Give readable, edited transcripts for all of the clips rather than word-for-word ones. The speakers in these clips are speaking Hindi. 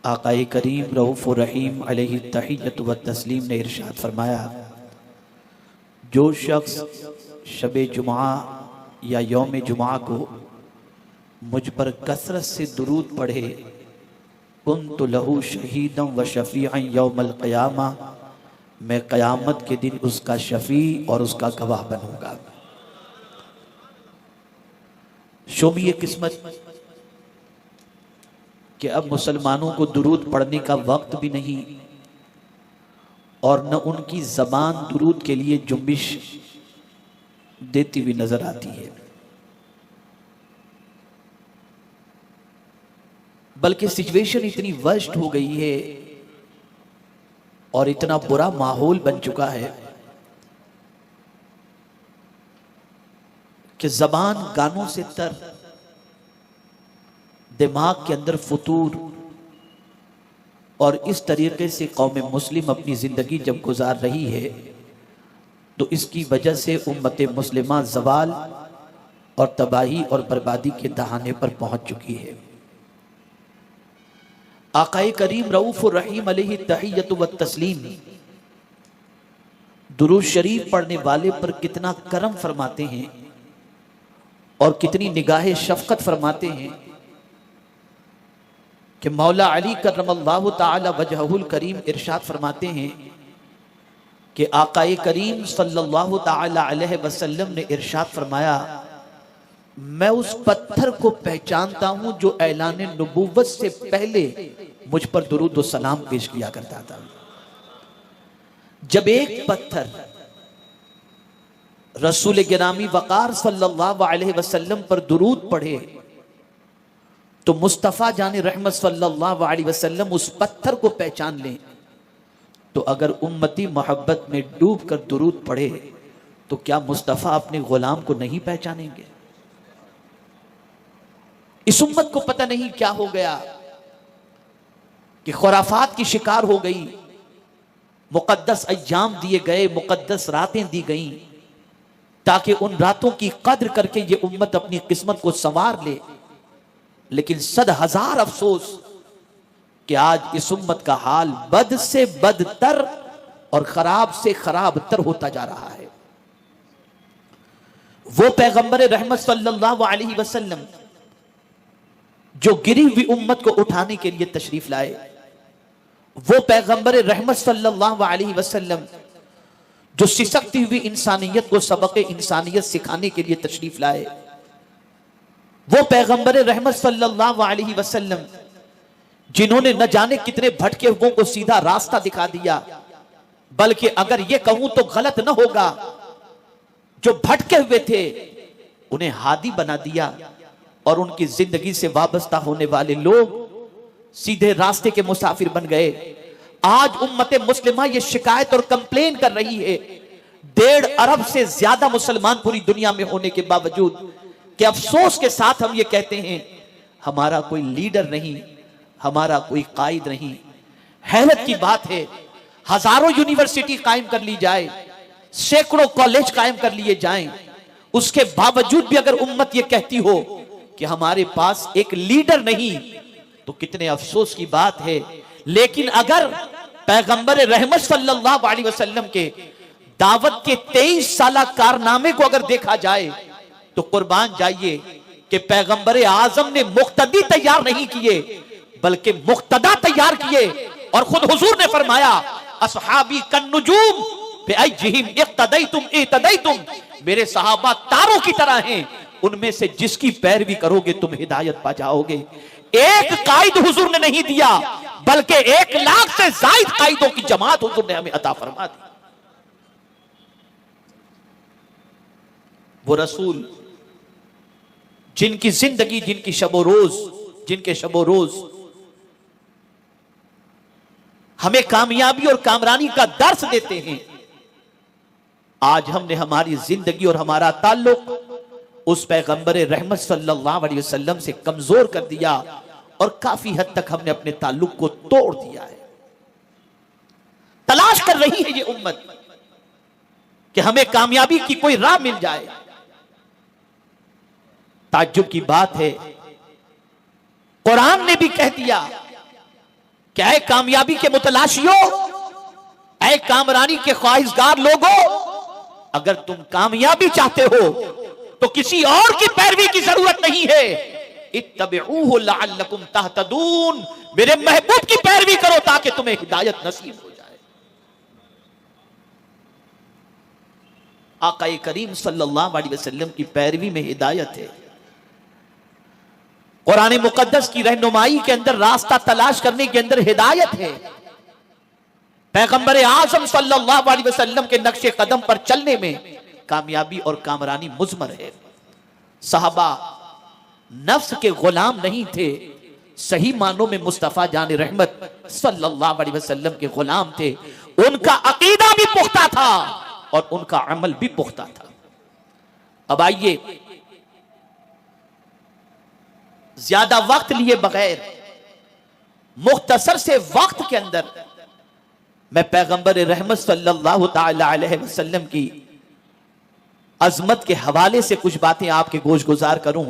आक़ाए करीम रऊफ़ुर रहीम अलैहि तहिय्यतु व तस्लीम ने इरशाद फरमाया, जो शख्स शब जुमा या यौम जुमा को मुझ पर कसरत से दुरूद पढ़े, कुन्तु लहू शहीदम व शफ़ीअन यौमल क़यामा, मैं क़यामत के दिन उसका शफ़ी और उसका गवाह बनूंगा। शोबी ये किस्मत कि अब मुसलमानों को दुरूद पढ़ने का वक्त भी नहीं और न उनकी जबान दुरूद के लिए जुम्बिश देती हुई नजर आती है, बल्कि सिचुएशन इतनी वर्स्ट हो गई है और इतना बुरा माहौल बन चुका है कि जबान गानों से तर, दिमाग के अंदर फुतूर, और इस तरीके से कौम मुस्लिम अपनी जिंदगी जब गुजार रही है तो इसकी वजह से उम्मत मुस्लिमा जवाल और तबाही और बर्बादी के दहाने पर पहुंच चुकी है। आक़ाए करीम रऊफ़ुर रहीम अलैहि तहिय्यतु व तस्लीम दुरूद शरीफ पढ़ने वाले पर कितना करम फरमाते हैं और कितनी निगाहे शफकत फरमाते हैं कि मौला अली करमल्लाहु ताला वजहुल करीम इरशाद फरमाते हैं कि आक़ाए करीम सल्लल्लाहु ताला अलैहि वसल्लम ने इरशाद फरमाया, मैं उस पत्थर को पहचानता हूं जो ऐलान नबूवत से पहले मुझ पर दुरूद व सलाम पेश किया करता था। जब एक पत्थर रसूल गिरामी वक़ार सल्लल्लाहु अलैहि वसल्लम पर दुरूद पढ़े तो मुस्तफ़ा जाने रहमत सल्लल्लाहु अलैहि वसल्लम उस पत्थर को पहचान लें, तो अगर उम्मती मोहब्बत में डूब कर दुरूद पढ़े तो क्या मुस्तफ़ा अपने गुलाम को नहीं पहचानेंगे? इस उम्मत को पता नहीं क्या हो गया कि खुराफात की शिकार हो गई, मुकद्दस अय्याम दिए गए, मुकद्दस रातें दी गईं ताकि उन रातों की कद्र करके ये उम्मत अपनी किस्मत को संवार ले। लेकिन सद हजार अफसोस कि आज इस उम्मत का हाल बद से बदतर और खराब से खराब तर होता जा रहा है। वो पैगंबर रहमत सल्लल्लाहु अलैहि वसल्लम जो गिरी हुई उम्मत को उठाने के लिए तशरीफ लाए, वो पैगंबर रहमत सल्लल्लाहु अलैहि वसल्लम जो सिसकती हुई इंसानियत को सबक इंसानियत सिखाने के लिए तशरीफ लाए, वो पैगंबर रहमत सल्लल्लाहु अलैहि वसल्लम जिन्होंने न जाने कितने भटके हुओं को सीधा रास्ता दिखा दिया, बल्कि अगर ये कहूं तो गलत न होगा, जो भटके हुए थे उन्हें हादी बना दिया और उनकी जिंदगी से वाबस्ता होने वाले लोग सीधे रास्ते के मुसाफिर बन गए। आज उम्मत मुस्लिमा ये शिकायत और कंप्लेन कर रही है 1.5 अरब से ज्यादा मुसलमान पूरी दुनिया में होने के बावजूद कि अफसोस के साथ हम ये कहते हैं हमारा कोई लीडर नहीं, हमारा कोई कायद नहीं। हैरत की बात है, हजारों यूनिवर्सिटी कायम कर ली जाए, सैकड़ों कॉलेज कायम कर लिए जाएं, उसके बावजूद भी अगर उम्मत ये कहती हो कि हमारे पास एक लीडर नहीं तो कितने अफसोस की बात है। लेकिन अगर पैगंबर रहमत सल्लल्लाहु अलैहि वसल्लम के दावत के 23 साला कारनामे को अगर देखा जाए तो कुर्बान जाइए कि पैगंबर आजम ने मुक्तदी तैयार नहीं किए बल्कि मुक्तदा तैयार किए, और खुद हुजूर ने फरमाया असहाबी कन्नुजूम बिअय्यिहिम इक्तदैतुम इhtदैतुम, मेरे सहाबा तारों की तरह हैं, उनमें से जिसकी पैरवी करोगे तुम हिदायत पा जाओगे। एक कायद हुजूर ने नहीं दिया बल्कि 1 लाख से ज्यादा कायदों की जमात हुजूर ने हमें अता फरमा दी। वो रसूल जिनकी जिंदगी, जिनके शबो रोज हमें कामयाबी और कामरानी का दर्स देते हैं, आज हमने हमारी जिंदगी और हमारा ताल्लुक उस पैगंबर रहमत सल्लल्लाहु अलैहि वसल्लम से कमजोर कर दिया और काफी हद तक हमने अपने ताल्लुक को तोड़ दिया है। तलाश कर रही है ये उम्मत कि हमें कामयाबी की कोई राह मिल जाए। ताज्जुब की बात है, कुरान ने भी कह दिया कि ऐ कामयाबी के मुतलाशियों, ऐ कामरानी के ख्वाहिशगार लोगों, अगर तुम कामयाबी चाहते हो तो किसी और की पैरवी की जरूरत नहीं है। इत्तबिऊहु लअल्लकुम तहतदून, मेरे महबूब की पैरवी करो ताकि तुम्हें हिदायत नसीब हो जाए। आका करीम सल्लल्लाहु अलैहि वसल्लम की पैरवी में हिदायत है। कुरान मुकद्दस की रहनुमाई के अंदर, रास्ता तलाश करने के अंदर हिदायत है। पैगंबर आजम सल्लल्लाहु अलैहि वसल्लम के नक्शे कदम पर चलने में कामयाबी और कामरानी मुज़मर है। सहाबा नफ्स के गुलाम नहीं थे, सही मानों में मुस्तफा जान रहमत सल्लल्लाहु अलैहि वसल्लम के गुलाम थे। उनका अकीदा भी पुख्ता था और उनका अमल भी पुख्ता था। अब आइए, ज्यादा वक्त लिए बगैर मुख्तसर से वक्त के अंदर मैं पैगंबर रहमत सल्लल्लाहु ताला अलैहि वसल्लम की अजमत के हवाले से कुछ बातें आपके गोश गुजार करूं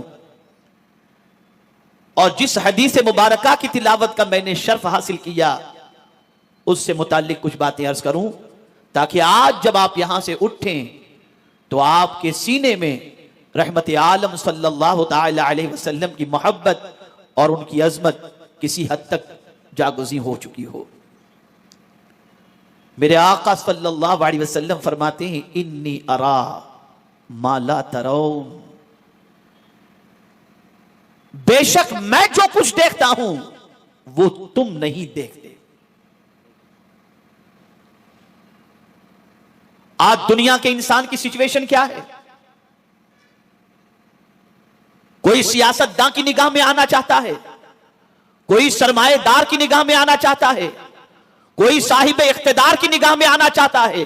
और जिस हदीस मुबारका की तिलावत का मैंने शर्फ हासिल किया उससे मुताल्लिक कुछ बातें अर्ज करूं, ताकि आज जब आप यहां से उठें तो आपके सीने में रहमत आलम सल्लल्लाहु ताला अलैहि वसल्लम की मोहब्बत और उनकी अजमत किसी हद तक जागुज़ी हो चुकी हो। मेरे आका सल्लल्लाहु अलैहि वसल्लम फरमाते हैं, इन्नी अरा मा ला तरौन, बेशक मैं जो कुछ देखता हूं वो तुम नहीं देखते। आज दुनिया के इंसान की सिचुएशन क्या है? कोई सियासतदान की निगाह में आना चाहता है, कोई सरमाएदार की निगाह में आना चाहता है, कोई साहिब इख्तिदार की निगाह में आना चाहता है।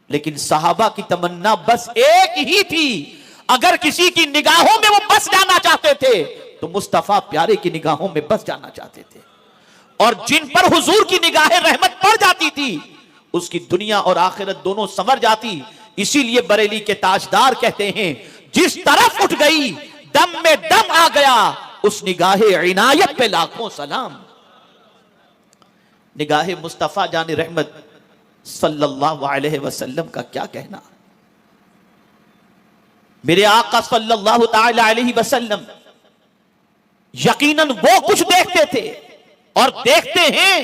लेकिन सहाबा की तमन्ना बस एक ही थी, अगर किसी की निगाहों में वो बस जाना चाहते थे तो मुस्तफा प्यारे की निगाहों में बस जाना चाहते थे। और जिन पर हुजूर की निगाहें रहमत पड़ जाती थी उसकी दुनिया और आखिरत दोनों संवर जाती। इसीलिए बरेली के ताजदार कहते हैं, जिस तरफ उठ गई दम में दम आ गया, उस निगाहे इनायत पे लाखों सलाम। निगाहे मुस्तफा जान रहमत सल्लल्लाहु अलैहि वसल्लम का क्या कहना। मेरे आका सल्लल्लाहु ताला अलैहि वसल्लम यकीनन वो कुछ देखते थे और देखते हैं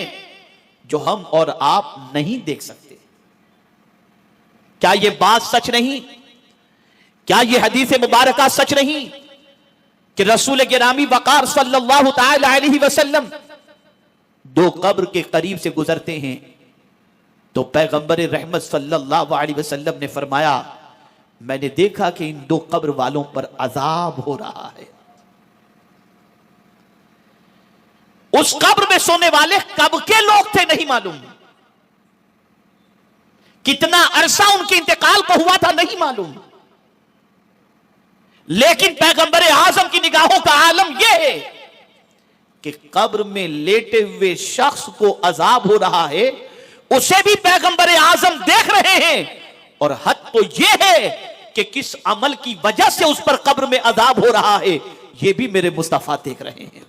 जो हम और आप नहीं देख सकते। क्या यह बात सच नहीं? क्या यह हदीस मुबारका सच नहीं कि रसूल गिरामी वकार सल्लल्लाहु ताला अलैहि वसल्लम दो कब्र के करीब से गुजरते हैं तो पैगंबर रहमत सल्लल्लाहु अलैहि वसल्लम ने फरमाया, मैंने देखा कि इन दो कब्र वालों पर अजाब हो रहा है। उस कब्र में सोने वाले कब के लोग थे नहीं मालूम, कितना अरसा उनके इंतकाल को हुआ था नहीं मालूम, लेकिन पैगंबर आजम की निगाहों का आलम यह है कि कब्र में लेटे हुए शख्स को अजाब हो रहा है, उसे भी पैगंबर आजम देख रहे हैं। और हद तो यह है कि किस अमल की वजह से उस पर कब्र में अजाब हो रहा है यह भी मेरे मुस्तफा देख रहे हैं।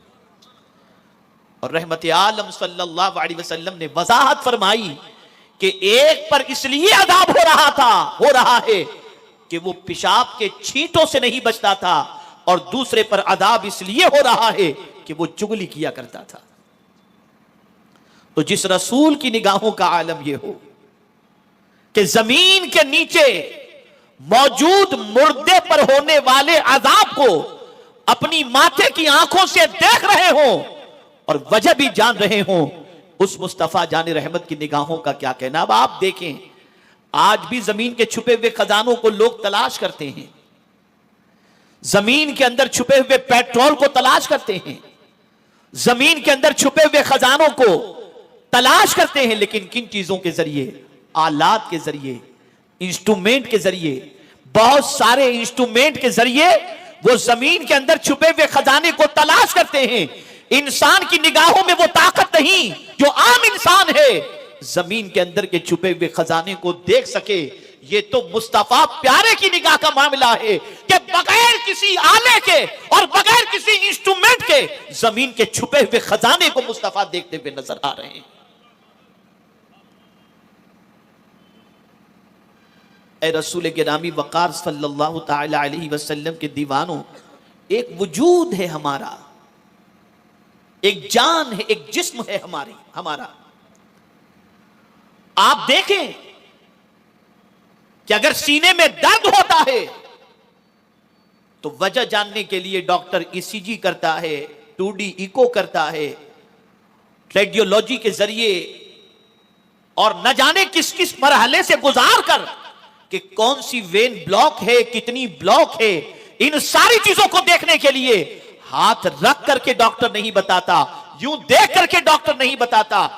और रहमत आलम सल्लल्लाहु अलैहि वसल्लम ने वजाहत फरमाई कि एक पर इसलिए अजाब हो रहा है कि वो पेशाब के छींटों से नहीं बचता था, और दूसरे पर अजाब इसलिए हो रहा है कि वो चुगली किया करता था। तो जिस रसूल की निगाहों का आलम यह हो कि जमीन के नीचे मौजूद मुर्दे पर होने वाले अजाब को अपनी माथे की आंखों से देख रहे हो और वजह भी जान रहे हो, उस मुस्तफा जान रहमत की निगाहों का क्या कहना। अब आप देखें, आज भी जमीन के छुपे हुए खजानों को लोग तलाश करते हैं, जमीन के अंदर छुपे हुए पेट्रोल को तलाश करते हैं, जमीन के अंदर छुपे हुए खजानों को तलाश करते हैं, लेकिन किन चीजों के जरिए? आलात के जरिए, इंस्ट्रूमेंट के जरिए, बहुत सारे इंस्ट्रूमेंट के जरिए वो जमीन के अंदर छुपे हुए खजाने को तलाश करते हैं। इंसान की निगाहों में वो ताकत नहीं जो आम इंसान है जमीन के अंदर के छुपे हुए खजाने को देख सके। ये तो मुस्तफा प्यारे की निगाह का मामला है कि बगैर किसी आले के और बगैर किसी इंस्ट्रूमेंट के जमीन के छुपे हुए खजाने को मुस्तफा देखते हुए नजर आ रहे हैं। ए रसूल गिरामी वक़ार सल्लल्लाहु ताला अलैहि वसल्लम के दीवानों, एक वजूद है हमारा, एक जान है, एक जिस्म है हमारा। आप देखें कि अगर सीने में दर्द होता है तो वजह जानने के लिए डॉक्टर ईसीजी करता है, 2D इको करता है, रेडियोलॉजी के जरिए, और न जाने किस किस मरहले से गुजार कर कि कौन सी वेन ब्लॉक है, कितनी ब्लॉक है, इन सारी चीजों को देखने के लिए हाथ रख करके डॉक्टर नहीं बताता, यूं देख करके डॉक्टर नहीं बताता,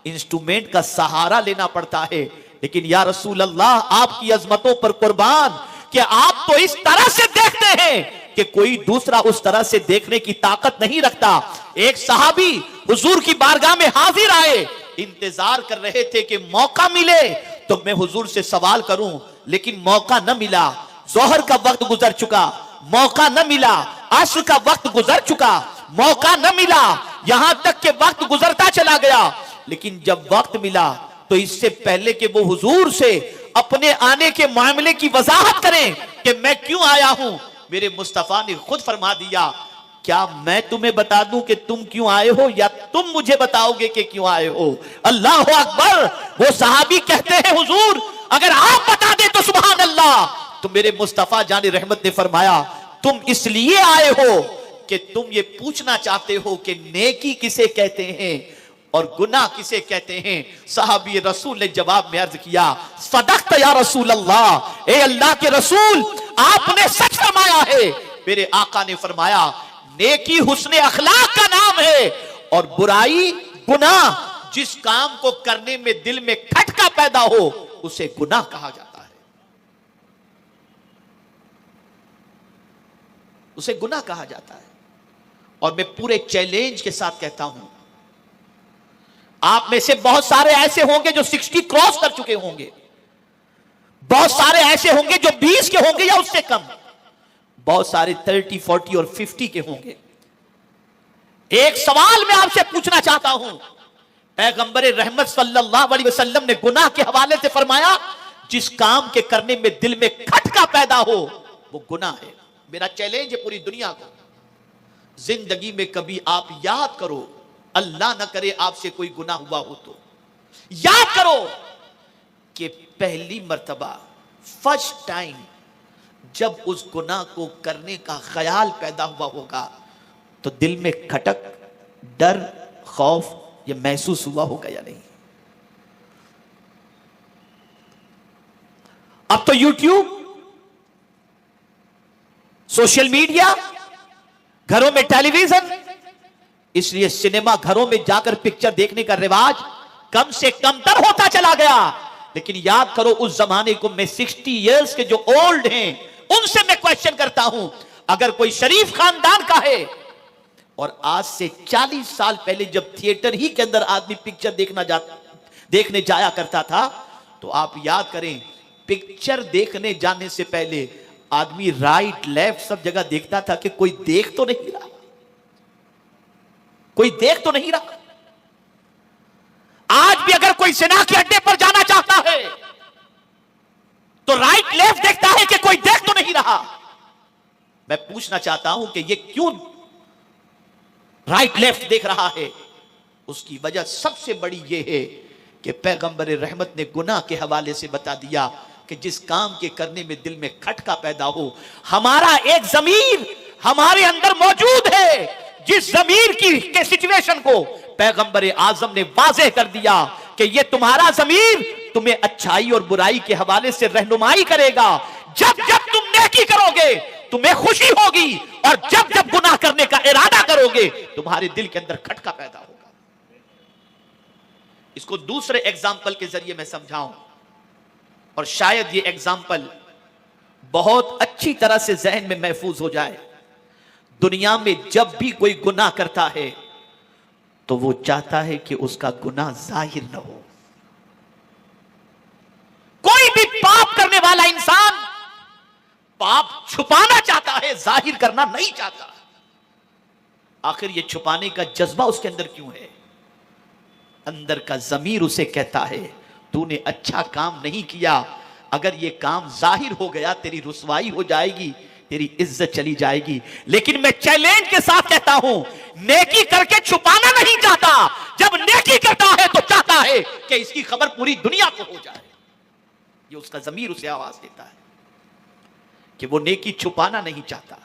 इंस्ट्रूमेंट का सहारा लेना पड़ता है। लेकिन या रसूल अल्लाह, आपकी अजमतों पर कुर्बान कि आप तो इस तरह से देखते हैं कि कोई दूसरा उस तरह से देखने की ताकत नहीं रखता। एक सहाबी हुजूर की बारगाह में हाजिर आए, इंतजार कर रहे थे कि मौका मिले तो मैं हुजूर से सवाल करूं, लेकिन मौका न मिला। जोहर का वक्त गुजर चुका, मौका न मिला। असर का वक्त गुजर चुका, मौका न मिला। यहां तक कि वक्त गुजरता चला गया, लेकिन जब वक्त मिला तो इससे पहले कि वो हुजूर से अपने आने के मामले की वजाहत करें कि मैं क्यों आया हूं, मेरे मुस्तफा ने खुद फरमा दिया, क्या मैं तुम्हें बता दूं कि तुम क्यों आए हो, या तुम मुझे बताओगे कि क्यों आए हो? अल्लाह अकबर। वो सहाबी कहते हैं, हुजूर अगर आप बता दे तो सुभान अल्लाह। तो मेरे मुस्तफा जाने रहमत ने फरमाया, तुम इसलिए आए हो कि तुम ये पूछना चाहते हो कि नेकी किसे कहते हैं और गुनाह किसे कहते हैं। साहबी रसूल ने जवाब में अर्ज किया, सदक़त या रसूल अल्लाह, ए अल्लाह के रसूल आपने सच फरमाया है। मेरे आका ने फरमाया, नेकी हुस्न अखलाक का नाम है और बुराई गुनाह। जिस काम को करने में दिल में खटका पैदा हो उसे गुनाह कहा जाता है, उसे गुनाह कहा जाता है। और मैं पूरे चैलेंज के साथ कहता हूं, आप में से बहुत सारे ऐसे होंगे जो 60 क्रॉस कर चुके होंगे, बहुत सारे ऐसे होंगे जो 20 के होंगे या उससे कम, बहुत सारे 30, 40 और 50 के होंगे। एक सवाल मैं आपसे पूछना चाहता हूं, पैगंबर रहमत सल्लल्लाहु अलैहि वसल्लम ने गुनाह के हवाले से फरमाया, जिस काम के करने में दिल में खटका पैदा हो वो गुनाह है। मेरा चैलेंज है पूरी दुनिया को, जिंदगी में कभी आप याद करो, अल्लाह ना करे आपसे कोई गुनाह हुआ हो तो याद करो कि पहली मर्तबा, फर्स्ट टाइम जब उस गुनाह को करने का ख्याल पैदा हुआ होगा तो दिल में खटक, डर, खौफ ये महसूस हुआ होगा या नहीं? अब तो यूट्यूब, सोशल मीडिया, घरों में टेलीविजन, इसलिए सिनेमा घरों में जाकर पिक्चर देखने का रिवाज कम से कम तर होता चला गया। लेकिन याद करो उस जमाने को, मैं 60 इयर्स के जो ओल्ड हैं उनसे मैं क्वेश्चन करता हूं, अगर कोई शरीफ खानदान का है और आज से 40 साल पहले जब थिएटर ही के अंदर आदमी पिक्चर देखने जाया करता था, तो आप याद करें, पिक्चर देखने जाने से पहले आदमी राइट लेफ्ट सब जगह देखता था कि कोई देख तो नहीं रहा, कोई देख तो नहीं रहा। आज भी अगर कोई सिनेमा के अड्डे पर जाना चाहता है तो राइट लेफ्ट देखता है कि कोई देख तो नहीं रहा। मैं पूछना चाहता हूं कि ये क्यों राइट लेफ्ट देख रहा है? उसकी वजह सबसे बड़ी ये है कि पैगंबर रहमत ने गुनाह के हवाले से बता दिया कि जिस काम के करने में दिल में खटका पैदा हो, हमारा एक ज़मीर हमारे अंदर मौजूद है, जिस ज़मीर के सिचुएशन को पैगंबर आजम ने वाज़ेह कर दिया कि ये तुम्हारा ज़मीर तुम्हें अच्छाई और बुराई के हवाले से रहनुमाई करेगा। जब जब तुम नेकी करोगे तुम्हें खुशी होगी, और जब जब गुनाह करने का इरादा करोगे तुम्हारे दिल के अंदर खटका पैदा होगा। इसको दूसरे एग्जाम्पल के जरिए मैं समझाऊं, और शायद ये एग्जाम्पल बहुत अच्छी तरह से जहन में महफूज हो जाए। दुनिया में जब भी कोई गुनाह करता है तो वो चाहता है कि उसका गुनाह जाहिर न हो। कोई भी पाप करने वाला जाहिर करना नहीं चाहता। आखिर ये छुपाने का जज्बा उसके अंदर क्यों है? अंदर का जमीर उसे कहता है तूने अच्छा काम नहीं किया, अगर ये काम जाहिर हो गया तेरी रुसवाई हो जाएगी, तेरी इज्जत चली जाएगी। लेकिन मैं चैलेंज के साथ कहता हूं, नेकी करके छुपाना नहीं चाहता, जब नेकी करता है तो चाहता है कि इसकी खबर पूरी दुनिया को हो जाए। ये उसका जमीर उसे आवाज देता है कि वो नेकी छुपाना नहीं चाहता,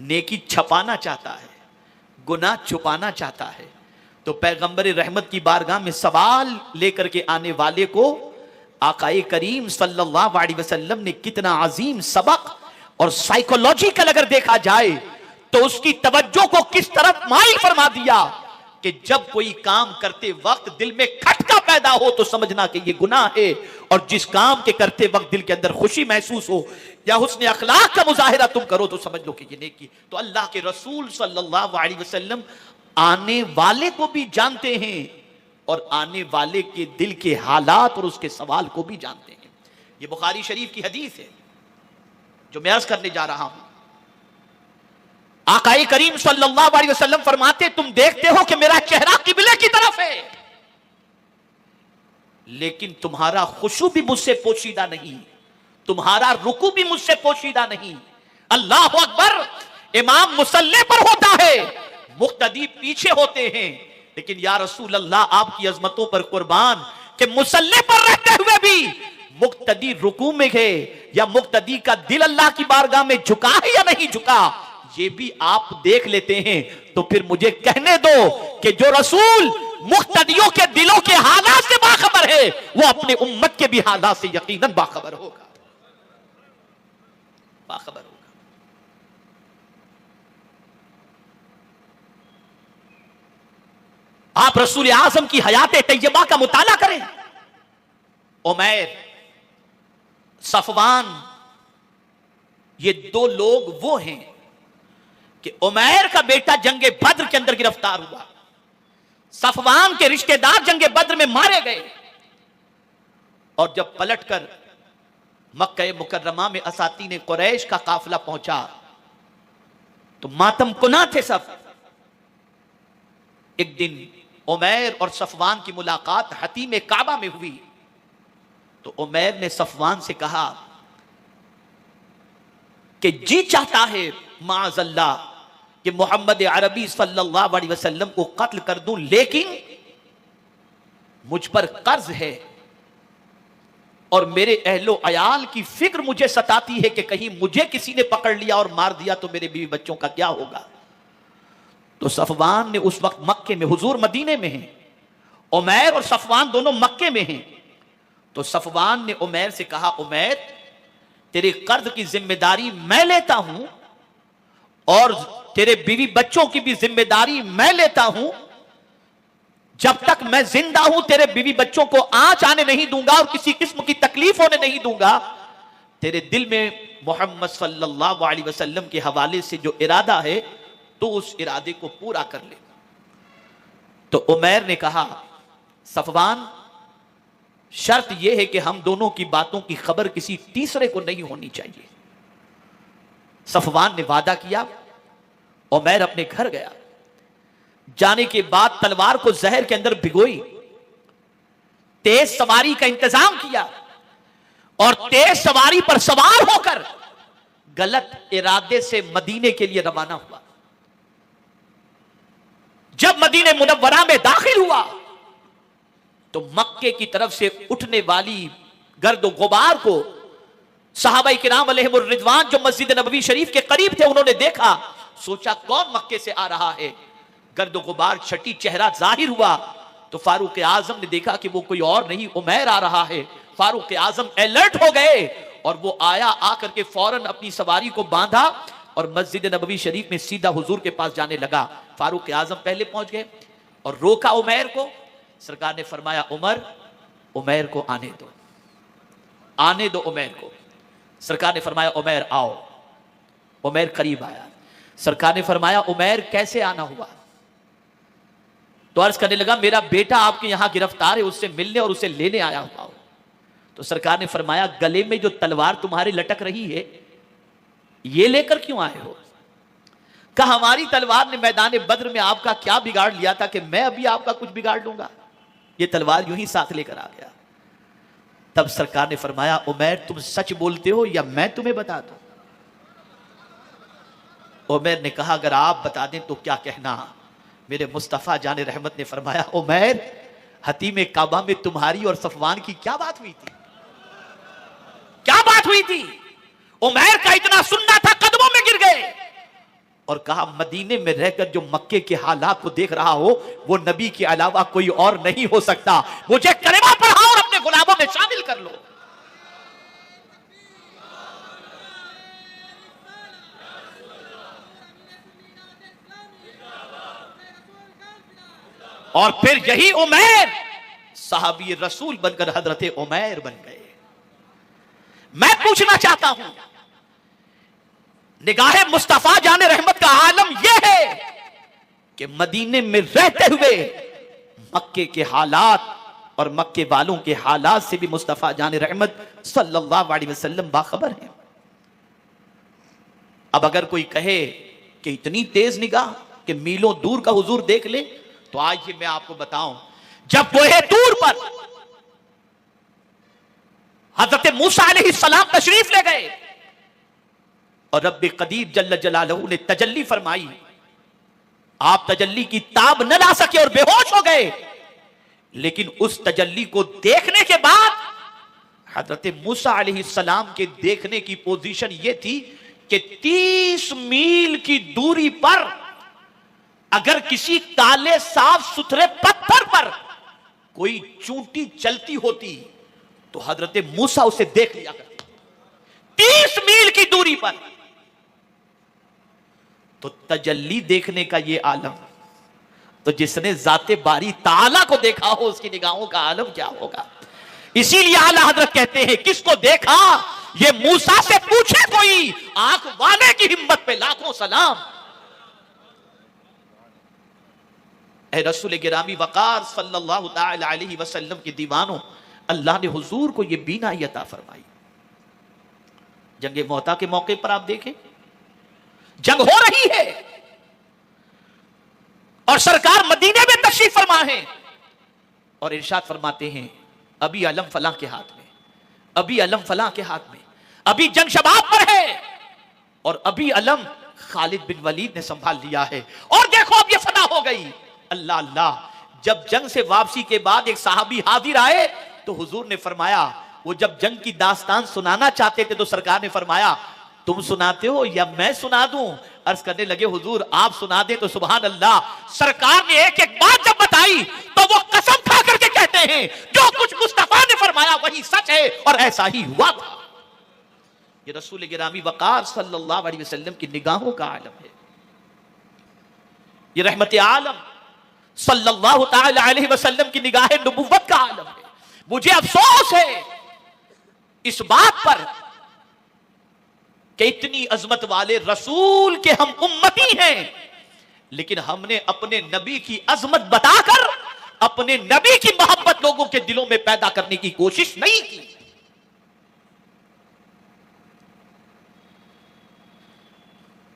नेकी छपाना चाहता है, गुनाह छुपाना चाहता है। तो पैगंबर रहमत की बारगाह में सवाल लेकर के आने वाले को आकाए करीम सल्लल्लाहु अलैहि वसल्लम ने कितना अजीम सबक और साइकोलॉजिकल अगर देखा जाए तो उसकी तवज्जो को किस तरफ माइल फरमा दिया कि जब कोई काम करते वक्त दिल में खटका पैदा हो तो समझना कि ये गुनाह है, और जिस काम के करते वक्त दिल के अंदर खुशी महसूस हो या हुस्न अखलाक का मुजाहिरा तुम करो तो समझ लो कि ये नेकी। तो अल्लाह के रसूल सल्लल्लाहु अलैहि वसल्लम आने वाले को भी जानते हैं और आने वाले के दिल के हालात और उसके सवाल को भी जानते हैं। ये बुखारी शरीफ की हदीस है जो मैं अर्ज करने जा रहा हूं। आकाए करीम सल्लल्लाहु अलैहि वसल्लम फरमाते, तुम देखते हो कि मेरा चेहरा किबले की तरफ है, लेकिन तुम्हारा खुशू भी मुझसे पोशीदा नहीं, तुम्हारा रुकू भी मुझसे पोशीदा नहीं। अल्लाह अकबर, इमाम मुसल्ले पर होता है, मुक्तदी पीछे होते हैं, लेकिन या रसूल अल्लाह आपकी अजमतों पर कुर्बान कि मुसल्ले पर रहते हुए भी मुक्तदी रुकू में है या मुक्तदी का दिल अल्लाह की बारगाह में झुका है या नहीं झुका, ये भी आप देख लेते हैं। तो फिर मुझे कहने दो कि जो रसूल मुक्तदियों के दिलों के हालात से बाखबर है वो अपने उम्मत के भी हालात से यकीनन बाखबर होगा, बाखबर होगा। आप रसूल आजम की हयात तैयबा का मुताला करें। उमैर, सफवान, ये दो लोग वो हैं कि उमैर का बेटा जंगे बद्र के अंदर गिरफ्तार हुआ, सफवान के रिश्तेदार जंगे बद्र में मारे गए, और जब पलटकर मक्का मुकर्रमा में असातीन कुरैश का काफिला पहुंचा तो मातम कुना थे सब। एक दिन उमैर और सफवान की मुलाकात हतीम काबा में हुई तो उमैर ने सफवान से कहा कि जी चाहता है माअज़ल्लाह कि मोहम्मद अरबी सल्लल्लाहु अलैहि वसल्लम को कत्ल कर दूं, लेकिन मुझ पर कर्ज है और मेरे अहलो अयाल की फिक्र मुझे सताती है कि कहीं मुझे किसी ने पकड़ लिया और मार दिया तो मेरे बीवी बच्चों का क्या होगा। तो सफवान ने उस वक्त मक्के में, हुजूर मदीने में हैं, उमैर और सफवान दोनों मक्के में हैं। तो सफवान ने उमैर से कहा, उमैर तेरे कर्ज की जिम्मेदारी मैं लेता हूं और तेरे बीवी बच्चों की भी जिम्मेदारी मैं लेता हूं, जब तक मैं जिंदा हूं तेरे बीवी बच्चों को आंच आने नहीं दूंगा और किसी किस्म की तकलीफ होने नहीं दूंगा। तेरे दिल में मोहम्मद सल्लल्लाहु अलैहि वसल्लम के हवाले से जो इरादा है तो उस इरादे को पूरा कर ले। तो उमैर ने कहा, सफवान शर्त यह है कि हम दोनों की बातों की खबर किसी तीसरे को नहीं होनी चाहिए। सफवान ने वादा किया। उमैर अपने घर गया, जाने के बाद तलवार को जहर के अंदर भिगोई, तेज सवारी का इंतजाम किया और तेज सवारी पर सवार होकर गलत इरादे से मदीने के लिए रवाना हुआ। जब मदीने मुनव्वरा में दाखिल हुआ तो मक्के की तरफ से उठने वाली गर्द गुबार को सहाबा किराम अलैहिमुर रिजवान जो मस्जिद नबवी शरीफ के करीब थे उन्होंने देखा, सोचा कौन मक्के से आ रहा है। गर्द गुबार छटी, चेहरा जाहिर हुआ तो फारूक आजम ने देखा कि वो कोई और नहीं उमैर आ रहा है। फारूक आजम अलर्ट हो गए और वो आया, आकर के फौरन अपनी सवारी को बांधा और मस्जिद नबवी शरीफ में सीधा हुजूर के पास जाने लगा। फारूक आजम पहले पहुंच गए और रोका उमैर को। सरकार ने फरमाया, उमैर को आने दो, आने दो उमैर को। सरकार ने फरमाया, उमैर आओ। उमैर करीब आया। सरकार ने फरमाया, उमैर कैसे आना हुआ? तो अर्ज करने लगा, मेरा बेटा आपके यहां गिरफ्तार है, उससे मिलने और उसे लेने आया हुआ। तो सरकार ने फरमाया, गले में जो तलवार तुम्हारे लटक रही है ये लेकर क्यों आए हो? कहा हमारी तलवार ने मैदान बद्र में आपका क्या बिगाड़ लिया था कि मैं अभी आपका कुछ बिगाड़ लूंगा? ये तलवार यूं ही साथ लेकर आ गया। तब सरकार ने फरमाया, उमैर तुम सच बोलते हो या मैं तुम्हें बता दूं? उमैर ने कहा, अगर आप बता दें तो क्या कहना। मेरे मुस्तफा जाने रहमत ने फरमाया, उमैर हतीम काबा में तुम्हारी और सफवान की क्या बात हुई थी? क्या बात हुई थी? उमैर का इतना सुनना था, कदमों में गिर गए और कहा, मदीने में रहकर जो मक्के के हालात को देख रहा हो वो नबी के अलावा कोई और नहीं हो सकता। मुझे कलिमा पढ़ाओ और अपने गुलामों में शामिल कर लो। और फिर यही उमैर साहबी रसूल बनकर हजरत उमैर बन गए। मैं पूछना चाहता हूं, निगाहे मुस्तफा जाने रहमत का आलम यह है कि मदीने में रहते हुए मक्के के हालात और मक्के वालों के हालात से भी मुस्तफा जाने रहमत सल्लल्लाहु अलैहि वसल्लम बाखबर हैं। अब अगर कोई कहे कि इतनी तेज निगाह कि मीलों दूर का हुजूर देख ले, तो आज ये मैं आपको बताऊं, जब कोहे दूर पर हजरत मूसा अलैहिस्सलाम तशरीफ ले गए और रब्बे कदीर जल्ल जलालहू ने तजल्ली फरमाई, आप तजल्ली की ताब न ला सके और बेहोश हो गए। लेकिन उस तजल्ली को देखने के बाद हजरत मूसा अलैहिस्सलाम के देखने की पोजीशन यह थी कि 30 मील की दूरी पर अगर किसी काले साफ सुथरे पत्थर पर कोई चूंटी चलती होती तो हजरत मूसा उसे देख लिया करते। 30 मील की दूरी पर। तो तजल्ली देखने का ये आलम, तो जिसने जाते बारी ताला को देखा हो उसकी निगाहों का आलम क्या होगा। इसीलिए आला हजरत कहते हैं, किसको देखा ये मूसा से पूछे कोई, आंख वाले की हिम्मत पे लाखों सलाम। ए रसूल गिरामी वकार सल्लल्लाहु ताला अलैहि वसल्लम के दीवानों, अल्लाह ने हुजूर को यह बीनाई अता फरमाई। जंगे मोहता के मौके पर आप देखें, जंग हो रही है और सरकार मदीने में तशरीफ फरमा है और इरशाद फरमाते हैं, अभी अलम फलां के हाथ में, अभी अलम फलां के हाथ में, अभी जंग शबाब पर है और अभी अलम खालिद बिन वलीद ने संभाल लिया है और देखो अब ये फना हो गई। अल्लाह अल्लाह। जब जंग से वापसी के बाद एक साहबी हाजिर आए तो हुजूर ने फरमाया, वो जब जंग की दास्तान सुनाना चाहते थे तो सरकार ने फरमाया, तुम सुनाते हो या मैं सुना दूं? अर्ज करने लगे, हुजूर आप सुना दे तो सुभान अल्लाह। सरकार ने एक एक बात जब बताई तो वो कसम खा करके कहते हैं, जो कुछ मुस्तफा ने फरमाया वही सच है और ऐसा ही हुआ था। ये रसूल गिरामी वकार सल्लल्लाहु अलैहि वसल्लम की निगाहों का आलम है। ये रहमत आलम सल्लल्लाहु ताला अलैहि वसल्लम की निगाह नबुव्वत का आलम है। मुझे अफसोस है इस बात पर कि इतनी अजमत वाले रसूल के हम उम्मती हैं, लेकिन हमने अपने नबी की अजमत बताकर अपने नबी की मोहब्बत लोगों के दिलों में पैदा करने की कोशिश नहीं की।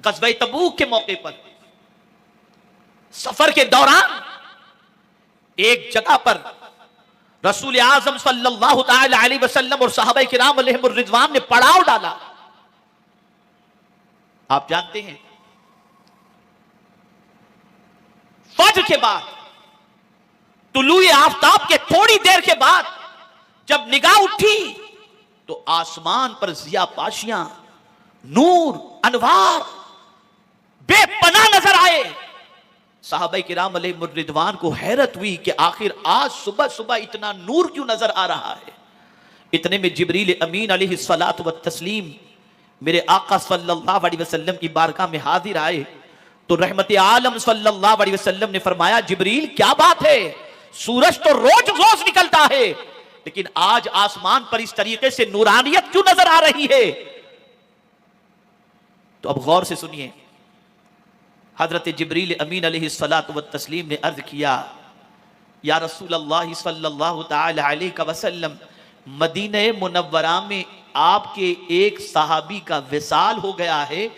ग़ज़वा तबूक के मौके पर सफर के दौरान एक जगह पर रसूल आजम सल्लल्लाहु ताला अलैहि वसल्लम और सहाबाए किराम अलैहिमुर रिज़वान ने पड़ाव डाला। आप जानते हैं, फज्र के बाद, तुलूए आफताब के थोड़ी देर के बाद जब निगाह उठी तो आसमान पर जिया पाशियां, नूर, अनवार बेपनाह नजर आए। सहाबाए किराम अलैहिमुर रिज़वान को हैरत हुई कि आखिर आज सुबह सुबह इतना नूर क्यों नजर आ रहा है। इतने में जिब्रील अमीन अलैहिस्सलातु वत्तस्लीम मेरे आका सल्लल्लाहु अलैहि वसल्लम की बारगाह में हाजिर आए तो रहमत आलम सल्लल्लाहु अलैहि वसल्लम ने फरमाया, जिब्रील क्या बात है, सूरज तो रोज रोज निकलता है लेकिन आज आसमान पर इस तरीके से नूरानियत क्यों नजर आ रही है। तो अब गौर से सुनिए, हजरत जिब्रील अमीन अलैहिस्सलातु वत्तस्लीम ने अर्ज किया, या रसूल अल्लाह सल्लल्लाहु ताला अलैहि वसल्लम, मदीने मुनव्वरा में आपके एक सहाबी का विसाल हो गया है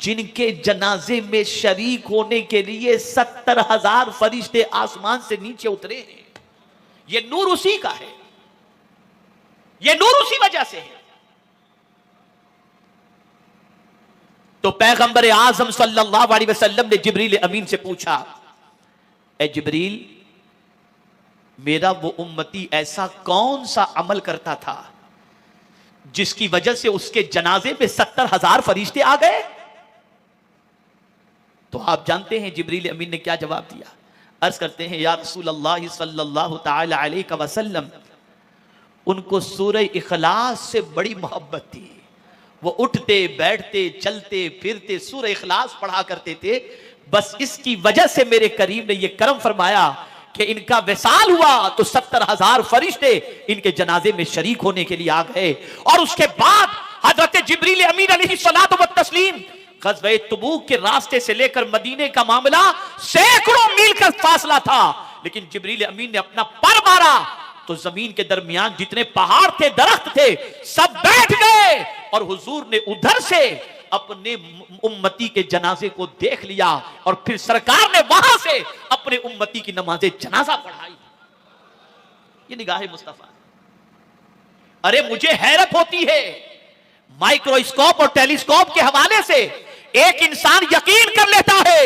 जिनके जनाजे में शरीक होने के लिए 70,000 फरिश्ते आसमान से नीचे उतरे हैं। ये नूर उसी का है, ये नूर उसी वजह से है। तो पैगंबर आजम सल्लल्लाहु अलैहि वसल्लम ने जिब्रील अमीन से पूछा, ए जिब्रील, मेरा वो उम्मती ऐसा कौन सा अमल करता था जिसकी वजह से उसके जनाजे में 70,000 फरिश्ते आ गए? तो आप जानते हैं जिब्रील अमीन ने क्या जवाब दिया। अर्ज करते हैं, या रसूल अल्लाह सल्लल्लाहु ताला अलैहि वसल्लम, उनको सूरह इखलास से बड़ी मोहब्बत थी। वो उठते बैठते चलते फिरते सूरह इखलास पढ़ा करते थे। बस इसकी वजह से मेरे करीम ने यह करम फरमाया कि इनका विसाल हुआ तो 70,000 फरिश्ते इनके जनाजे में शरीक होने के लिए आ गए। और उसके बाद हजरत जिब्रील अमीन अलैहिस्सलातु व तस्लीम ग़ज़वे तबूक के रास्ते से लेकर मदीने का मामला सैकड़ों मील का फासला था, लेकिन जिब्रील अमीन ने अपना पर मारा तो जमीन के दरमियान जितने पहाड़ थे, दरख्त थे, सब बैठ गए और हुजूर ने उधर से अपने उम्मती के जनाजे को देख लिया और फिर सरकार ने वहां से अपने उम्मती की नमाज़े जनाजा पढ़ाई। ये निगाहे मुस्तफा। अरे मुझे हैरत होती है, माइक्रोस्कोप और टेलीस्कोप के हवाले से एक इंसान यकीन कर लेता है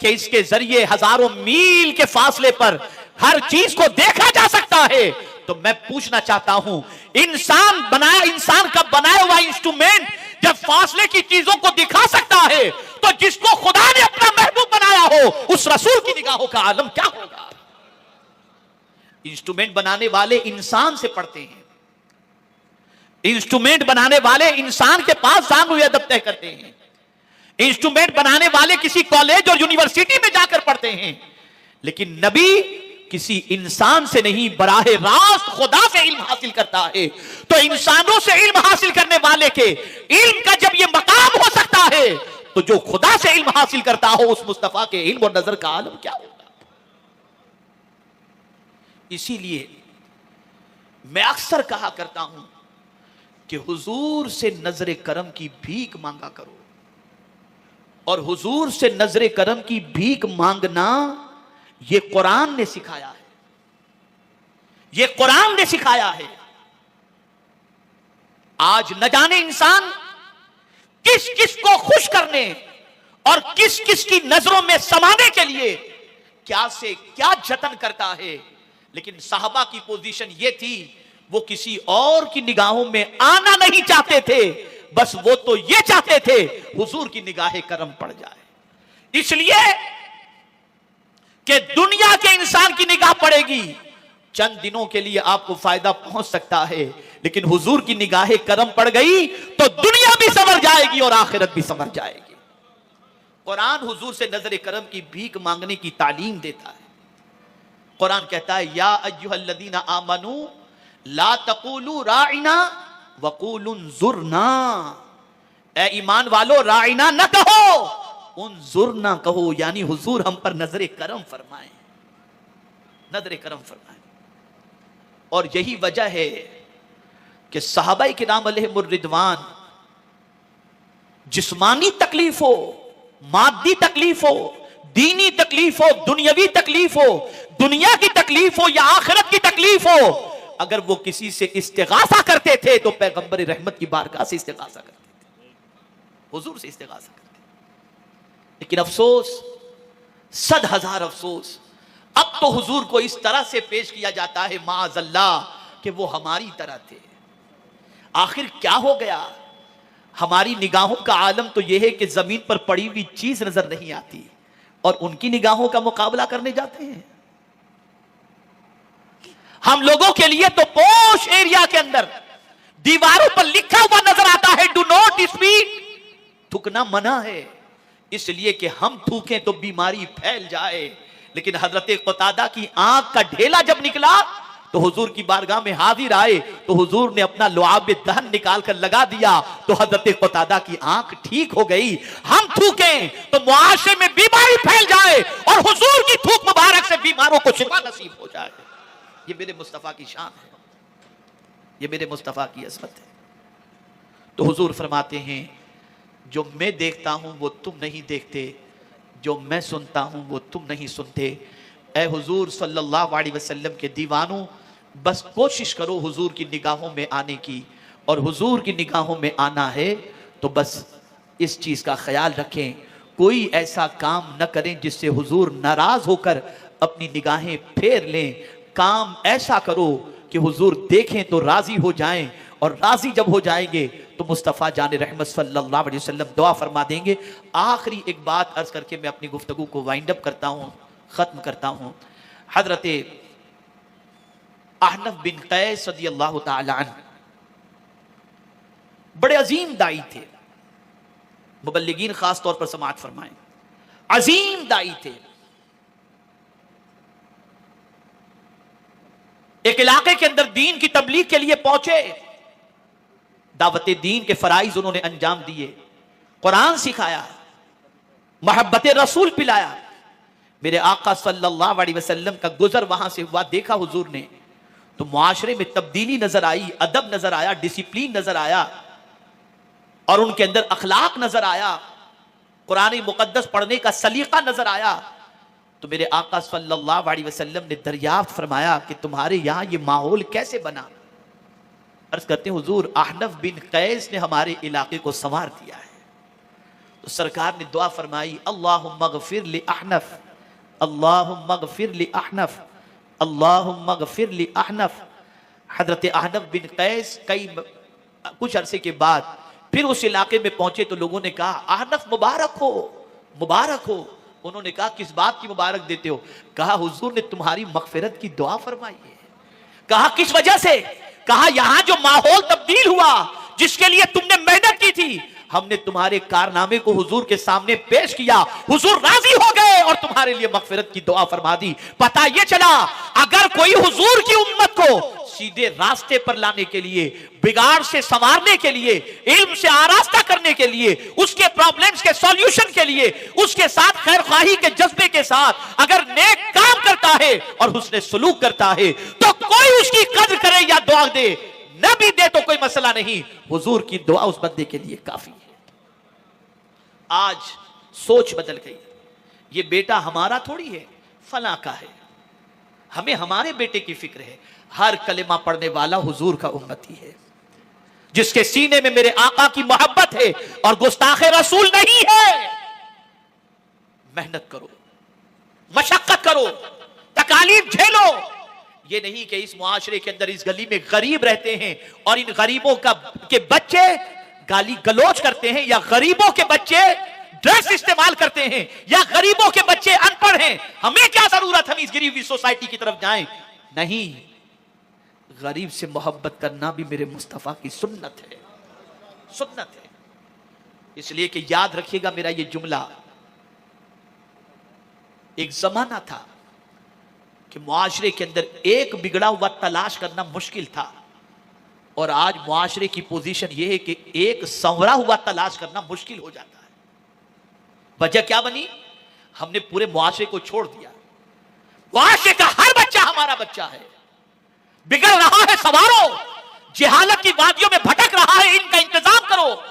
कि इसके जरिए हजारों मील के फासले पर हर चीज को देखा जा सकता है। तो मैं पूछना चाहता हूं, इंसान का बनाया हुआ इंस्ट्रूमेंट जब फासले की चीजों को दिखा सकता है, तो जिसको खुदा ने अपना महबूब बनाया हो उस रसूल की निगाहों का आलम क्या होगा। इंस्ट्रूमेंट बनाने वाले इंसान से पढ़ते हैं, इंस्ट्रूमेंट बनाने वाले इंसान के पास जान हुए अदब तय करते हैं, इंस्ट्रूमेंट बनाने वाले किसी कॉलेज और यूनिवर्सिटी में जाकर पढ़ते हैं, लेकिन नबी किसी इंसान से नहीं, बराहे रास्त खुदा से इल्म हासिल करता है। तो इंसानों से इल्म हासिल करने वाले के इल्म का जब यह मकाम हो सकता है, तो जो खुदा से इल्म हासिल करता हो उस मुस्तफा के इल्म और नजर का आलम क्या होगा। इसीलिए मैं अक्सर कहा करता हूं कि हुजूर से नजर करम की भीख मांगा करो, और हुजूर से नजर करम की भीख मांगना यह कुरान ने सिखाया है, यह कुरान ने सिखाया है। आज न जाने इंसान किस किस को खुश करने और किस किस की नजरों में समाने के लिए क्या से क्या जतन करता है, लेकिन साहबा की पोजीशन यह थी, वो किसी और की निगाहों में आना नहीं चाहते थे, बस वो तो ये चाहते थे हुजूर की निगाहे करम पड़ जाए। इसलिए कि दुनिया के इंसान की निगाह पड़ेगी, चंद दिनों के लिए आपको फायदा पहुंच सकता है, लेकिन हुजूर की निगाहे करम पड़ गई तो दुनिया भी संवर जाएगी और आखिरत भी संवर जाएगी। कुरान हुजूर से नजर करम की भीख मांगने की तालीम देता है। कुरान कहता है, या अय्युहल्लज़ीना आमनू ला तक़ूलू राइना वक़ूलू उन्ज़ुरना, ए ईमान वालो राइना न कहो, उन्ज़ुरना कहो, यानी हुजूर हम पर नजर करम फरमाएं, नजर करम फरमाएं। और यही वजह है कि सहाबाए किराम अलैहिमुर रिदवान जिस्मानी तकलीफ हो, मादी तकलीफ हो, दीनी तकलीफ हो, दुनियावी तकलीफ हो, दुनिया की तकलीफ हो या आखिरत की तकलीफ हो, अगर वो किसी से इस्तिगासा करते थे तो पैगंबर रहमत की बारगाह से इस्तिगासा करते थे, हुजूर से इस्तिगासा करते थे। लेकिन अफसोस, सद हजार अफसोस, अब तो हुजूर को इस तरह से पेश किया जाता है माअज़ल्लाह कि वो हमारी तरह थे। आखिर क्या हो गया? हमारी निगाहों का आलम तो यह है कि जमीन पर पड़ी हुई चीज नजर नहीं आती, और उनकी निगाहों का मुकाबला करने जाते हैं। हम लोगों के लिए तो पोश एरिया के अंदर दीवारों पर लिखा हुआ नजर आता है, डू नॉट स्पीक, थूकना मना है, इसलिए कि हम थूकें तो बीमारी फैल जाए। लेकिन हजरत क़तादा की आंख का ढेला जब निकला तो हुजूर की बारगाह में हाजिर आए, तो हुजूर ने अपना लुआब दहन निकाल कर लगा दिया, तो हजरत क़तादा की आंख ठीक हो गई। हम थूकें तो मुआशरे में बीमारी फैल जाए और हुजूर की थूक मुबारक से बीमारों को शिफा नसीब हो जाए। ये मेरे मुस्तफा की शान है, ये मेरे मुस्तफा की अज़मत है। तो हुजूर फरमाते हैं जो मैं देखता हूं वो तुम नहीं देखते, जो मैं सुनता हूं वो तुम नहीं सुनते। ए हुजूर सल्लल्लाहु अलैहि वसल्लम के दीवानों, बस कोशिश करो हुजूर की निगाहों में आने की, और हुजूर की निगाहों में आना है तो बस इस चीज का ख्याल रखें, कोई ऐसा काम न करें जिससे हुजूर नाराज होकर अपनी निगाहें फेर लें। काम ऐसा करो कि हुजूर देखें तो राजी हो जाएं, और राजी जब हो जाएंगे तो मुस्तफ़ा जान रहमत सल्लल्लाहु अलैहि वसल्लम दुआ फरमा देंगे। आखिरी एक बात अर्ज करके मैं अपनी गुफ्तगू को वाइंड अप करता हूं, खत्म करता हूं। हजरत अहनफ बिन कैस रज़ियल्लाहु ताला अन्हु बड़े अजीम दाई थे, मुबल्लिगीन खास तौर पर समाअत फरमाएं, अजीम दाई थे। एक इलाके के अंदर दीन की तबलीग के लिए पहुंचे, दावत दीन के फराइज उन्होंने अंजाम दिए, कुरान सिखाया, मोहब्बत रसूल पिलाया। मेरे आका सल्लल्लाहु अलैहि वसल्लम का गुजर वहां से हुआ, देखा हुजूर ने तो मुआशरे में तब्दीली नजर आई, अदब नजर आया, डिसिप्लिन नजर आया, और उनके अंदर अखलाक नजर आया, कुरान मुकद्दस पढ़ने का सलीका नजर आया। तो मेरे आका सल्लल्लाहु अलैहि वसल्लम ने दरियाफ्त फरमाया कि तुम्हारे यहां ये माहौल कैसे बना। अर्ज करते हैं हुजूर अहनफ बिन कैस ने हमारे इलाके को संवार दिया है। तो सरकार ने दुआ फरमाई, अल्लाहुम्मा गफिर लि अहनफ, अल्लाहुम्मा गफिर लि अहनफ, अल्लाहुम्मा गफिर लि अहनफ। हजरत अहनफ बिन कैस कुछ अरसे के बाद फिर उस इलाके में पहुंचे तो लोगों ने कहा, अहनफ मुबारक हो, मुबारक हो। उन्होंने कहा, किस बात की मुबारक देते हो? कहा, हुजूर ने तुम्हारी मगफिरत की दुआ फरमाई है। कहा, किस वजह से? कहा, यहां जो माहौल तब्दील हुआ, जिसके लिए तुमने मेहनत की थी, हमने तुम्हारे कारनामे को हुजूर के सामने पेश किया, हुजूर राजी हो गए और तुम्हारे लिए मगफिरत की दुआ फरमा दी। पता यह चला, अगर कोई हुजूर की उम्मत को सीधे रास्ते पर लाने के लिए, बिगाड़ से संवारने के लिए, इल्म से आरास्ता करने के लिए, उसके प्रॉब्लम्स के सॉल्यूशन के लिए, उसके साथ खैरख्वाही के जज्बे के साथ अगर नेक काम करता है और हुस्ने सुलूक करता है, तो कोई उसकी कद्र करे या दुआ दे, न भी दे तो कोई मसला नहीं, हुजूर की दुआ उस बंदे के लिए काफी है। आज सोच बदल गई, ये बेटा हमारा थोड़ी है, फला का है, हमें हमारे बेटे की फिक्र है। हर कलिमा पढ़ने वाला हुजूर का उम्मती है, जिसके सीने में मेरे आका की मोहब्बत है और गुस्ताखे रसूल नहीं है। मेहनत करो, मशक्कत करो, तकालीफ झेलो। ये नहीं कि इस मुआशरे के अंदर इस गली में गरीब रहते हैं और इन गरीबों के बच्चे गाली गलोच करते हैं, या गरीबों के बच्चे ड्रग्स इस्तेमाल करते हैं, या गरीबों के बच्चे अनपढ़ हैं। हमें क्या जरूरत, हम इस गरीब सोसाइटी की तरफ जाएं? नहीं, गरीब से मोहब्बत करना भी मेरे मुस्तफा की सुन्नत है, सुन्नत है। इसलिए कि याद रखिएगा मेरा ये जुमला, एक जमाना था कि मुआशरे के अंदर एक बिगड़ा हुआ तलाश करना मुश्किल था, और आज मुआशरे की पोजीशन यह है कि एक संवरा हुआ तलाश करना मुश्किल हो जाता है। वजह क्या बनी? हमने पूरे मुआशरे को छोड़ दिया। मुआशरे का हर बच्चा हमारा बच्चा है, बिगड़ रहा है सवारो, जहालत की वादियों में भटक रहा है, इनका इंतजाम करो।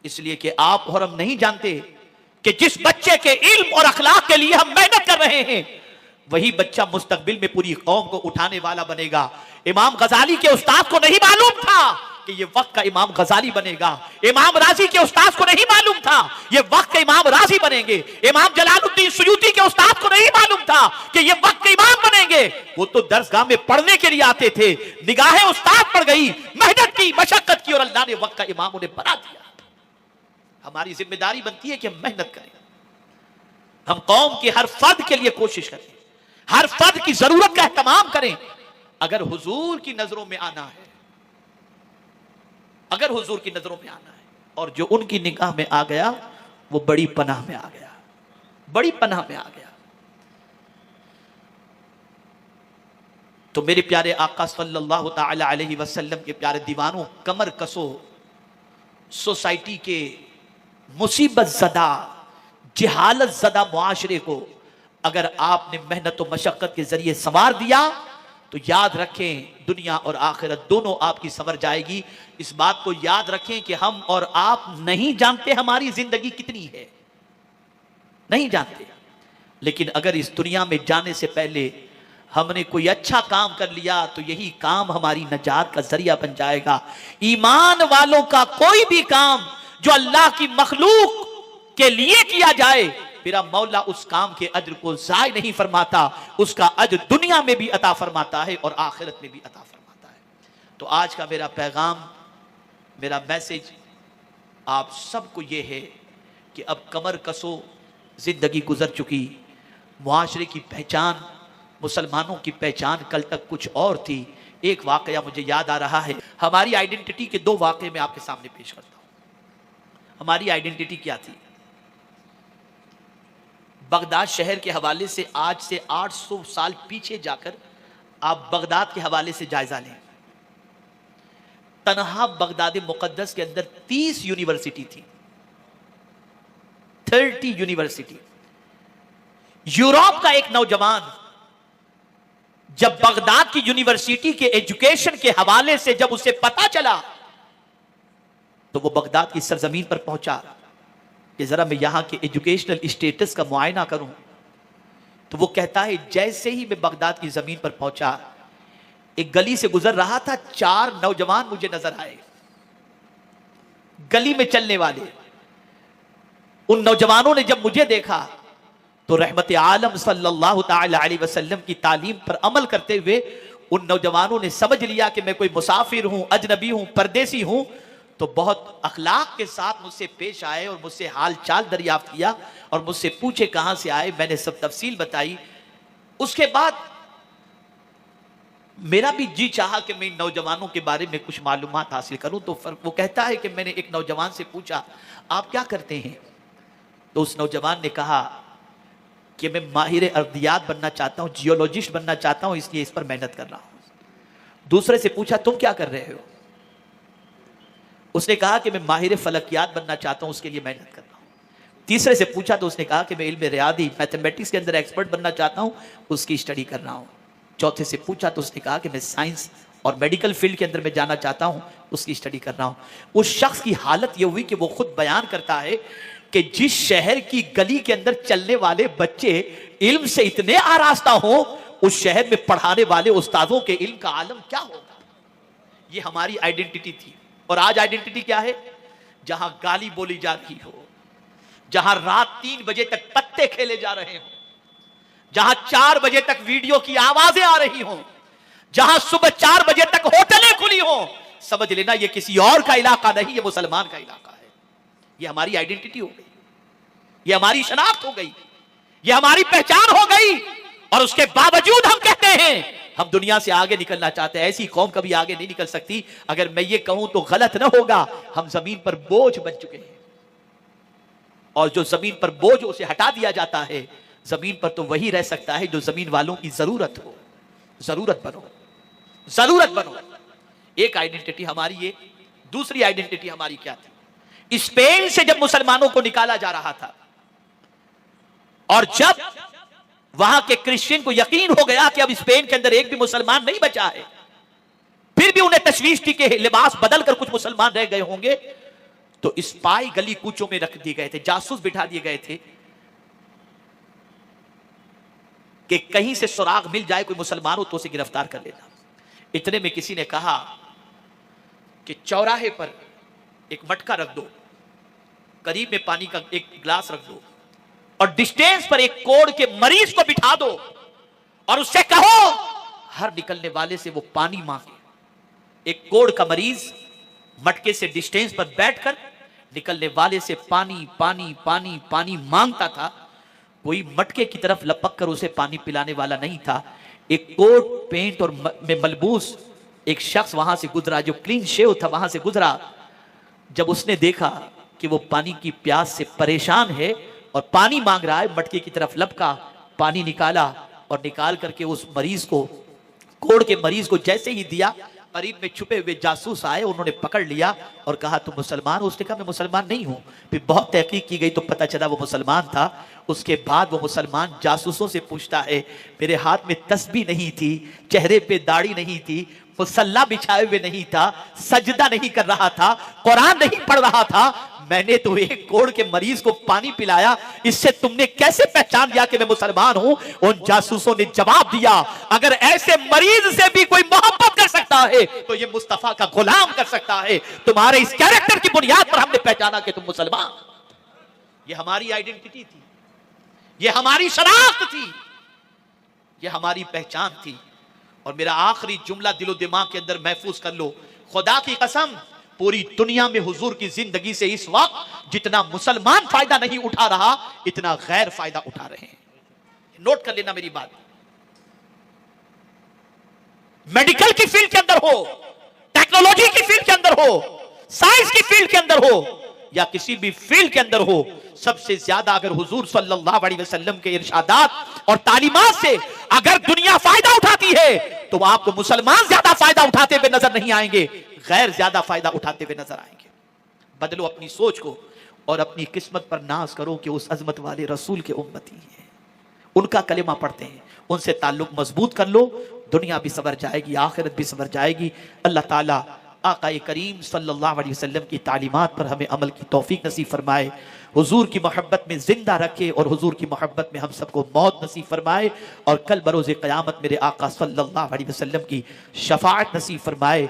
इसलिए कि आप और हम नहीं जानते कि जिस बच्चे के इल्म और अखलाक के लिए हम मेहनत कर रहे हैं, वही बच्चा मुस्तकबिल में पूरी कौम को उठाने वाला बनेगा। इमाम गजाली के उस्ताद को नहीं मालूम था कि ये वक्त का इमाम गजाली बनेगा। इमाम राजी के उस्ताद को नहीं मालूम था ये वक्त के इमाम राजी बनेंगे। इमाम जलालुद्दीन सुयूती के उस्ताद को नहीं मालूम था कि ये वक्त के इमाम बनेंगे। वो तो दरसगाह में पढ़ने के लिए आते थे, निगाहें उस्ताद पड़ गई, मेहनत की, मशक्कत की, और अल्लाह ने वक्त का इमाम उन्हें बना दिया। हमारी जिम्मेदारी बनती है कि हम मेहनत करें, हम कौम के हर फर्द के लिए कोशिश करें, हर फर्द की जरूरत का एहतमाम करें। अगर हुजूर की नजरों में आना है, अगर हुजूर की नजरों में आना है, और जो उनकी निगाह में आ गया वो बड़ी पनाह में आ गया, बड़ी पनाह में आ गया। तो मेरे प्यारे आका सल्लल्लाहु ताला अलैहि वसल्लम के प्यारे दीवानों, कमर कसो सोसाइटी के मुसीबत ज़दा, जहालत ज़दा मुआशरे को अगर आपने मेहनत और मशक्कत के जरिए संवार दिया तो याद रखें, दुनिया और आखिरत दोनों आपकी संवर जाएगी। इस बात को याद रखें कि हम और आप नहीं जानते हमारी जिंदगी कितनी है, नहीं जानते। लेकिन अगर इस दुनिया में जाने से पहले हमने कोई अच्छा काम कर लिया तो यही काम हमारी नजात का जरिया बन जाएगा। ईमान वालों का कोई भी काम जो अल्लाह की मखलूक के लिए किया जाए, मेरा मौला उस काम के अज्र को जाय नहीं फरमाता, उसका अज्र दुनिया में भी अता फरमाता है और आखिरत में भी अता फरमाता है। तो आज का मेरा पैगाम, मेरा मैसेज आप सबको यह है कि अब कमर कसो, जिंदगी गुजर चुकी। मुआशरे की पहचान, मुसलमानों की पहचान कल तक कुछ और थी। एक वाकया मुझे याद आ रहा है। हमारी आइडेंटिटी के दो वाकये मैं आपके सामने पेश करता हूं। हमारी आइडेंटिटी क्या थी? बगदाद शहर के हवाले से आज से 800 साल पीछे जाकर आप बगदाद के हवाले से जायजा लें। तनहा बगदाद मुकद्दस के अंदर 30 यूनिवर्सिटी थी, 30 यूनिवर्सिटी। यूरोप का एक नौजवान जब बगदाद की यूनिवर्सिटी के एजुकेशन के हवाले से जब उसे पता चला तो वो बगदाद की सरजमीन पर पहुंचा कि जरा मैं यहां के एजुकेशनल स्टेटस का मुआयना करूं। तो वो कहता है, जैसे ही मैं बगदाद की जमीन पर पहुंचा, एक गली से गुजर रहा था, 4 नौजवान मुझे नजर आए, गली में चलने वाले। उन नौजवानों ने जब मुझे देखा तो रहमत आलम सल्लल्लाहु ताला अलैहि वसल्लम की तालीम पर अमल करते हुए उन नौजवानों ने समझ लिया कि मैं कोई मुसाफिर हूं, अजनबी हूं, परदेसी हूं। तो बहुत अखलाक के साथ मुझसे पेश आए और मुझसे हाल चाल दरियाफ्त किया और मुझसे पूछे कहां से आए। मैंने सब तफसील बताई। उसके बाद मेरा भी जी चाहा कि मैं इन नौजवानों के बारे में कुछ मालूमात हासिल करूं। तो वो कहता है कि मैंने एक नौजवान से पूछा, आप क्या करते हैं? तो उस नौजवान ने कहा कि मैं माहिर अर्दियात बनना चाहता हूं, जियोलॉजिस्ट बनना चाहता हूं, इसलिए इस पर मेहनत कर रहा हूं। दूसरे से पूछा, तुम क्या कर रहे हो? उसने कहा कि मैं माहिर फलकियात बनना चाहता हूं, उसके लिए मेहनत कर रहा हूं। तीसरे से पूछा तो उसने कहा कि मैं इल्म रियादी, मैथमेटिक्स के अंदर एक्सपर्ट बनना चाहता हूं, उसकी स्टडी कर रहा हूं। चौथे से पूछा तो उसने कहा कि मैं साइंस और मेडिकल फील्ड के अंदर में जाना चाहता हूं, उसकी स्टडी कर रहा हूं। उस शख्स की हालत यह हुई कि वो खुद बयान करता है कि जिस शहर की गली के अंदर चलने वाले बच्चे इल्म से इतने आरास्ता हो, उस शहर में पढ़ाने वाले उस्तादों के इल्म का आलम क्या होगा। ये हमारी आइडेंटिटी थी। और आज आइडेंटिटी क्या है? जहां गाली बोली जा रही हो, जहां रात 3 बजे तक पत्ते खेले जा रहे हो, जहां 4 बजे तक वीडियो की आवाजें आ रही हो, जहां सुबह 4 बजे तक होटलें खुली हो, समझ लेना ये किसी और का इलाका नहीं, ये मुसलमान का इलाका है। ये हमारी आइडेंटिटी हो गई, ये हमारी शनाख्त हो गई, ये हमारी पहचान हो गई। और उसके बावजूद हम कहते हैं हम दुनिया से आगे निकलना चाहते हैं। ऐसी कौम कभी आगे नहीं निकल सकती। अगर मैं ये कहूं तो गलत ना होगा, हम जमीन पर बोझ बन चुके हैं। और जो जमीन पर बोझ उसे हटा दिया जाता है, जमीन पर तो वही रह सकता है जो जमीन वालों की जरूरत हो। जरूरत बनो, जरूरत बनो। एक आइडेंटिटी हमारी ये। दूसरी आइडेंटिटी हमारी क्या थी? स्पेन से जब मुसलमानों को निकाला जा रहा था और जब वहां के क्रिश्चियन को यकीन हो गया कि अब स्पेन के अंदर एक भी मुसलमान नहीं बचा है, फिर भी उन्हें तशवीश थी कि लिबास बदलकर कुछ मुसलमान रह गए होंगे, तो स्पाई गली कूचों में रख दिए गए थे, जासूस बिठा दिए गए थे कि कहीं से सुराग मिल जाए कोई मुसलमान हो तो उसे गिरफ्तार कर लेना। इतने में किसी ने कहा कि चौराहे पर एक मटका रख दो, करीब में पानी का एक गिलास रख दो और डिस्टेंस पर एक कोढ़ के मरीज को बिठा दो और उससे कहो हर निकलने वाले से वो पानी मांगे। एक कोढ़ का मरीज मटके से डिस्टेंस पर बैठकर निकलने वाले से पानी पानी पानी पानी मांगता था। कोई मटके की तरफ लपक कर उसे पानी पिलाने वाला नहीं था। एक कोट पेंट और में मलबूस एक शख्स वहां से गुजरा, जो क्लीन शेव था, वहां से गुजरा। जब उसने देखा कि वो पानी की प्यास से परेशान है और पानी मांग रहा है, मटके की तरफ लपका, पानी निकाला और निकाल करके उस मरीज को, कोढ़ के मरीज को जैसे ही दिया, करीब में छुपे हुए जासूस आए, उन्होंने पकड़ लिया और कहा तुम मुसलमान हो? उसने कहा मैं मुसलमान नहीं हूं। फिर बहुत तहकीक की गई तो पता चला वो मुसलमान था। उसके बाद वो मुसलमान जासूसों से पूछता है, मेरे हाथ में तस्बीह नहीं थी, चेहरे पे दाढ़ी नहीं थी, मुसल्ला बिछाए हुए नहीं था, सजदा नहीं कर रहा था, कुरान नहीं पढ़ रहा था, मैंने तो एक कोढ़ के मरीज को पानी पिलाया, इससे तुमने कैसे पहचान लिया कि मैं मुसलमान हूं? उन जासूसों ने जवाब दिया, अगर ऐसे मरीज से भी कोई मोहब्बत कर सकता है तो ये मुस्तफा का गुलाम कर सकता है। तुम्हारे इस कैरेक्टर की बुनियाद पर हमने पहचाना कि तुम मुसलमान। ये हमारी आइडेंटिटी थी, ये हमारी शनाख्त थी, ये हमारी पहचान थी। और मेरा आखिरी जुमला दिलो दिमाग के अंदर महफूज कर लो, खुदा की कसम पूरी दुनिया में हुजूर की जिंदगी से इस वक्त जितना मुसलमान फायदा नहीं उठा रहा, इतना गैर फायदा उठा रहे हैं। नोट कर लेना मेरी बात। मेडिकल की फील्ड के अंदर हो, टेक्नोलॉजी की फील्ड के अंदर हो, साइंस की फील्ड के अंदर हो, या किसी भी फील्ड के अंदर हो, सबसे ज्यादा अगर हुजूर सल्लल्लाहु अलैहि वसल्लम के इरशादात और तालीमात से अगर दुनिया फायदा उठाती है तो आपको मुसलमान ज्यादा फायदा उठाते हुए नजर नहीं आएंगे, गैर ज्यादा फायदा उठाते हुए नजर आएंगे। बदलो अपनी सोच को और अपनी किस्मत पर नाज करो कि उस अजमत वाले रसूल के उम्मती हैं, उनका कलेमा पढ़ते हैं, उनसे ताल्लुक मजबूत कर लो, दुनिया भी सवर जाएगी, आखिरत भी सवर जाएगी। अल्लाह ताला आक़ाए करीम सल्लल्लाहु अलैहि वसल्लम की तालीमात पर हमें अमल की तौफीक नसीब फरमाए, हुजूर की मोहब्बत में जिंदा रखे और हुजूर की मोहब्बत में हम सबको मौत नसीब फरमाए, और कल बरोज़े क़यामत मेरे आका सल्लल्लाहु अलैहि वसल्लम की शफाअत नसीब फरमाए।